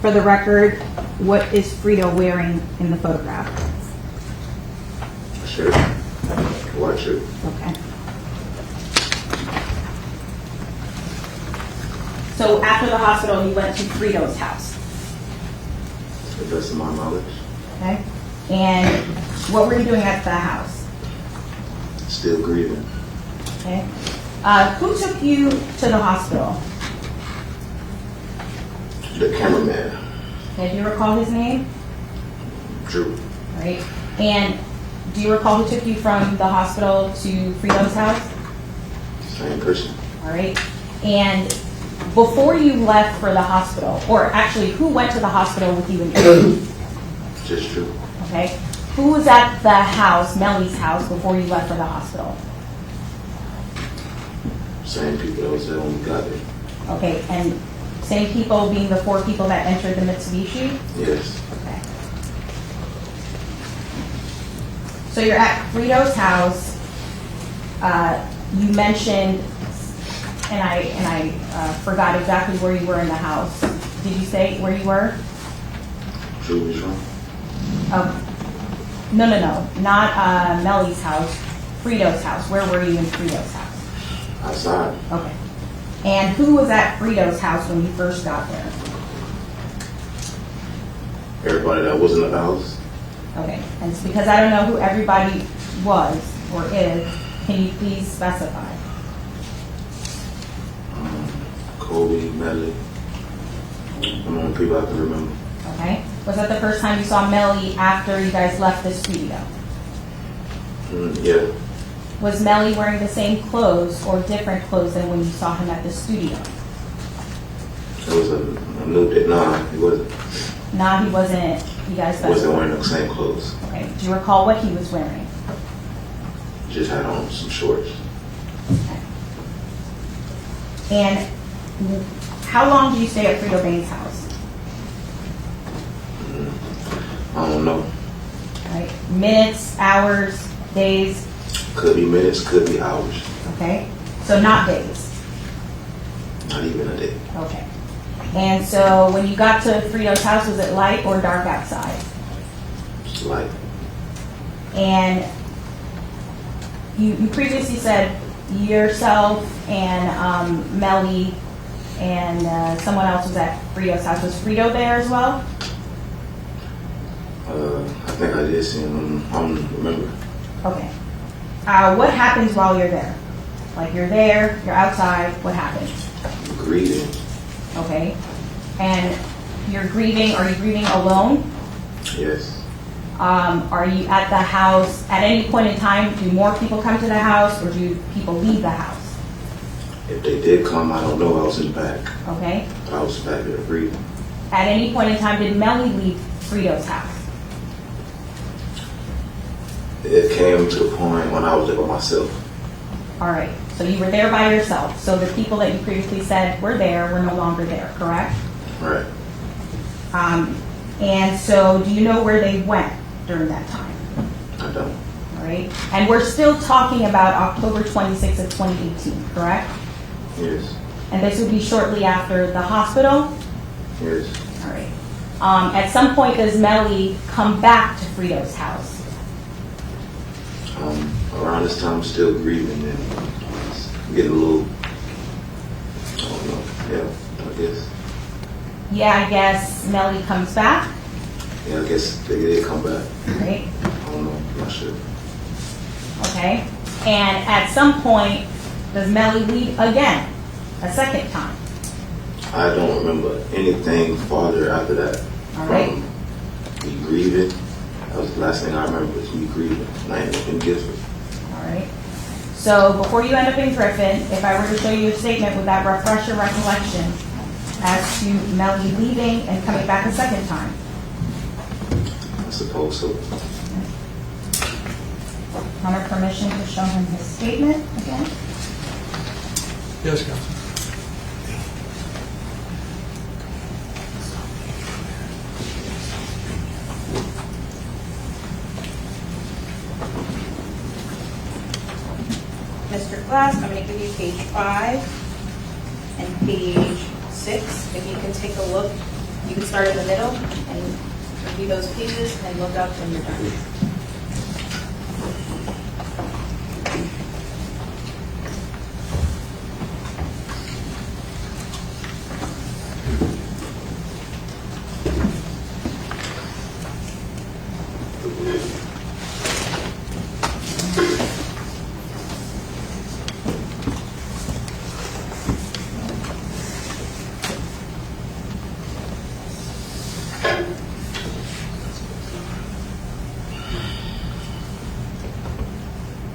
for the record, what is Fredo wearing in the photograph? A shirt. White shirt. Okay. So after the hospital, you went to Fredo's house. To the best of my knowledge. Okay. And what were you doing at the house? Still grieving. Okay. Who took you to the hospital? The cameraman. Okay, do you recall his name? Drew. Right. And do you recall who took you from the hospital to Fredo's house? Same person. All right. And before you left for the hospital, or actually, who went to the hospital with you and Drew? Just Drew. Okay. Who was at the house, Melly's house, before you left for the hospital? Same people that was there when we got there. Okay. And same people being the 4 people that entered the Mitsubishi? Yes. Okay. So you're at Fredo's house. You mentioned, and I forgot exactly where you were in the house. Did you say where you were? Drew was wrong. Oh, no, not Melly's house. Fredo's house. Where were you in Fredo's house? Outside. Okay. And who was at Fredo's house when you first got there? Everybody that wasn't at the house. Okay. And it's because I don't know who everybody was or is, can you please specify? Kobe, Melly. The only people I can remember. Okay. Was that the first time you saw Melly after you guys left the studio? Yeah. Was Melly wearing the same clothes or different clothes than when you saw him at the studio? It was a new day. Nah, he wasn't. Nah, he wasn't. You guys Wasn't wearing the same clothes. Okay. Do you recall what he was wearing? Just had on some shorts. Okay. And how long did you stay at Fredo Bang's house? I don't know. All right. Minutes, hours, days? Could be minutes, could be hours. Okay. So not days? Not even a day. Okay. And so when you got to Fredo's house, was it light or dark outside? It's like And you previously said yourself and Melly and someone else was at Fredo's house. Was Fredo there as well? I think I did see him. I don't remember. Okay. What happens while you're there? Like you're there, you're outside, what happens? Grieving. Okay. And you're grieving, are you grieving alone? Yes. Are you at the house, at any point in time, do more people come to the house or do people leave the house? If they did come, I don't know. I was in the back. Okay. I was back there breathing. At any point in time, did Melly leave Fredo's house? It came to the point when I was there by myself. All right. So you were there by yourself. So the people that you previously said were there were no longer there, correct? Right. And so do you know where they went during that time? I don't. All right. And we're still talking about October 26th of 2018, correct? Yes. And this would be shortly after the hospital? Yes. All right. At some point, does Melly come back to Fredo's house? Around this time, I'm still grieving and getting a little, I don't know, yeah, I guess. Yeah, I guess Melly comes back. Yeah, I guess they did come back. Right. I don't know, I'm not sure. Okay. And at some point, does Melly leave again, a second time? I don't remember anything farther after that. All right. Me grieving. That was the last thing I remember was me grieving. And I ended up in Gifford. All right. So before you end up in Griffin, if I were to show you a statement, would that refresh your recollection as to Melly leaving and coming back a second time? I suppose so. Under permission to show him his statement again? Yes, Counsel. Mr. Glass, I'm going to give you page 5 and page 6. If you can take a look You can start in the middle and review those pages and look up when you're done.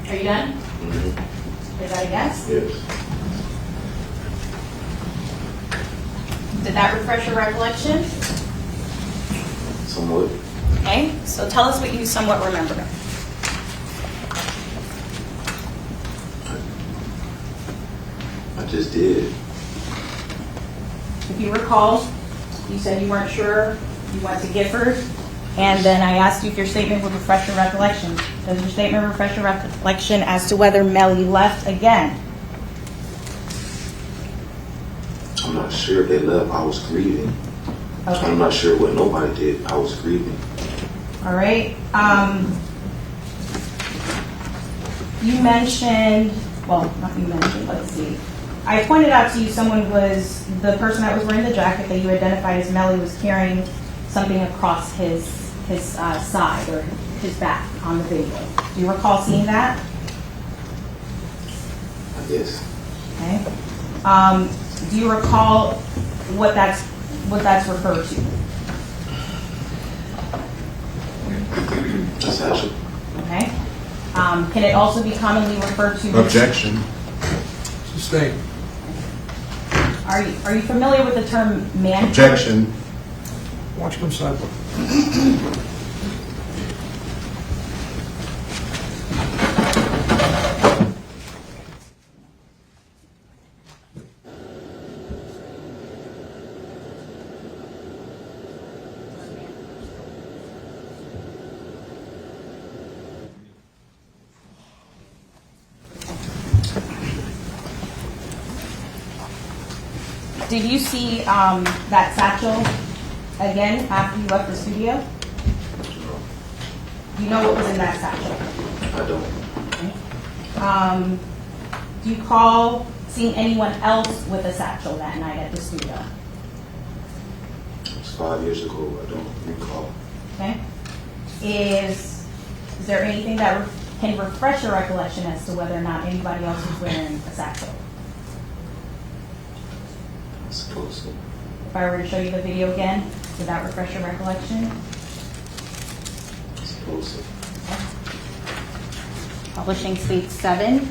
Are you done? Mm-hmm. Is that a yes? Yes. Did that refresh your recollection? Somewhat. Okay, so tell us what you somewhat remember. I just did. If you recall, you said you weren't sure, you went to Gifford, and then I asked you if your statement would refresh your recollection. Does your statement refresh your recollection as to whether Melly left again? I'm not sure if they left. I was grieving. Okay. I'm not sure what nobody did. I was grieving. All right. You mentioned, well, not you mentioned, let's see. I pointed out to you someone was, the person that was wearing the jacket that you identified as Melly was carrying something across his side or his back on the video. Do you recall seeing that? Yes. Okay. Do you recall what that's referred to? That's actually. Okay. Can it also be commonly referred to? Objection. Sustained. Are you familiar with the term man? Objection. Watch from sidebar. Did you see that satchel again after you left the studio? No, Do you know what was in that satchel? I don't. Okay. Do you recall seeing anyone else with a satchel that night at the studio? It's 5 years ago. I don't recall. Okay. Is there anything that can refresh your recollection as to whether or not anybody else was wearing a satchel? I suppose so. If I were to show you the video again, would that refresh your recollection? I suppose so. Publishing states 7.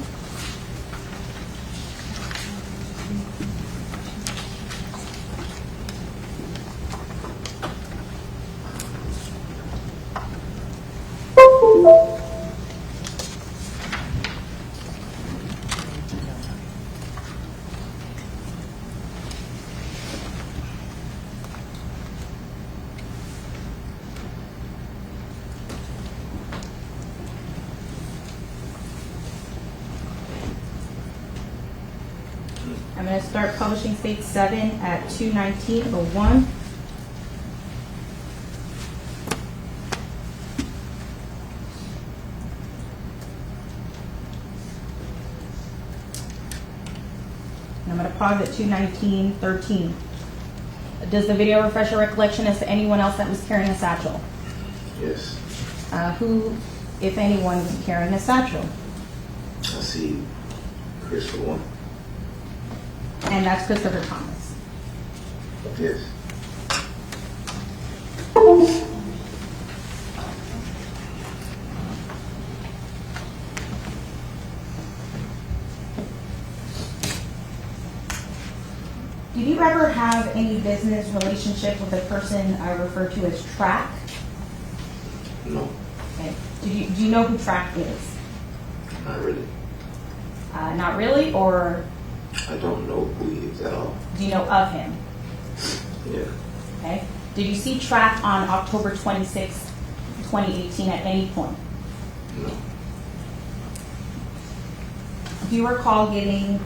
I'm going to start publishing state 7 at 2:19:01. And I'm going to pause at 2:19:13. Does the video refresh your recollection as to anyone else that was carrying a satchel? Yes. Who, if anyone, was carrying a satchel? I see Chris for one. And that's Christopher Thomas. Yes. Did you ever have any business relationship with a person I refer to as Track? No, Okay. Do you know who Track is? not really. Not really, or I don't know who he is at all. do you know of him? Yeah. Okay. Did you see Track on October 26, 2018 at any point? No. Do you recall giving